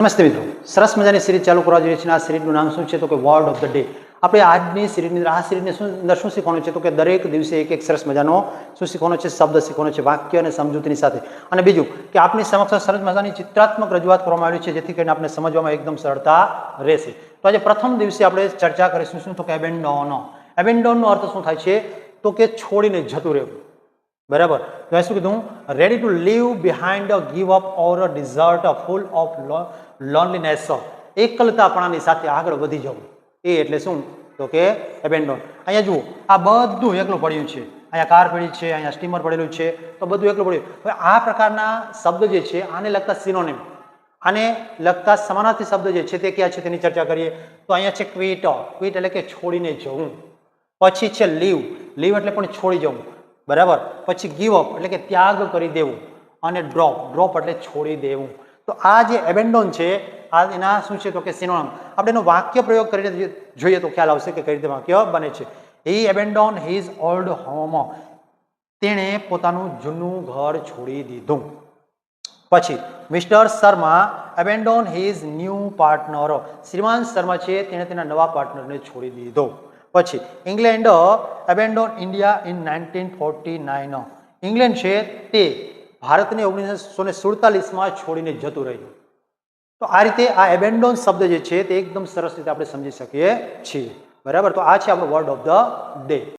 નમસ્તે મિત્રો, સરસ મજાની સિરીઝ ચાલુ કરવા જોઈએ છીએ. આ સિરીઝનું નામ શું છે તો કે વર્ડ ઓફ ધ ડે. આપણે આજની સિરીઝની અંદર આ સિરીઝને અંદર શું શીખવાનું છે તો કે દરેક દિવસે એક એક સરસ મજાનો શું શીખવાનો છે, શબ્દ શીખવાનો છે, વાક્ય અને સમજૂતીની સાથે. અને બીજું કે આપની સમક્ષ સરસ મજાની ચિત્રાત્મક રજૂઆત કરવામાં આવી છે, જેથી કરીને આપણે સમજવામાં એકદમ સરળતા રહેશે. તો આજે પ્રથમ દિવસે આપણે ચર્ચા કરીશું શું તો કે એબેન્ડોન. એબેન્ડોનનો અર્થ શું થાય છે તો કે છોડીને જતું રહેવું. બરાબર. તો શું કીધું? Ready to leave behind a give up or a desert a full of loneliness. એકલતાપણાની સાથે આગળ વધી જવું, એ એટલે શું તો કે એબેન્ડોન. અહીંયા જુઓ, આ બધું એકલું પડ્યું છે. અહીંયા કાર પડી છે, અહીંયા સ્ટીમર પડેલું છે, તો બધું એકલું પડ્યું. હવે આ પ્રકારના શબ્દ જે છે આને લગતા સિનોનિમ, આને લગતા સમાનાર્થી શબ્દ જે છે તે ક્યાં છે તેની ચર્ચા કરીએ. તો અહીંયા છે ક્વિટ. ક્વિટ એટલે કે છોડીને જવું. પછી છે લીવ. લીવ એટલે પણ છોડી જવું. બરાબર. પછી ગીવ અપ એટલે કે ત્યાગ કરી દેવું. અને ડ્રોપ. ડ્રોપ એટલે છોડી દેવું. તો આ જે એબેન્ડોન છે આ એના શું છે તો કે સિનોનિમ. આપણે એનો વાક્ય પ્રયોગ કરીને જોઈએ તો ખ્યાલ આવશે કે કઈ રીતે વાક્ય બને છે. He abandon his old home. તેણે પોતાનું જૂનું ઘર છોડી દીધું. પછી mister Sharma abandon his new partner. શ્રીમાન શર્મા છે તેણે તેના નવા પાર્ટનરને છોડી દીધો. પછી England abandon India in 1949. England છે તે ભારતને 1947માં છોડીને જતું રહ્યું. તો આ રીતે આ એબેન્ડોન શબ્દ જે છે તે એકદમ સરસ રીતે આપણે સમજી શકીએ છીએ. બરાબર. તો આ છે આપણો વર્ડ ઓફ ધ ડે.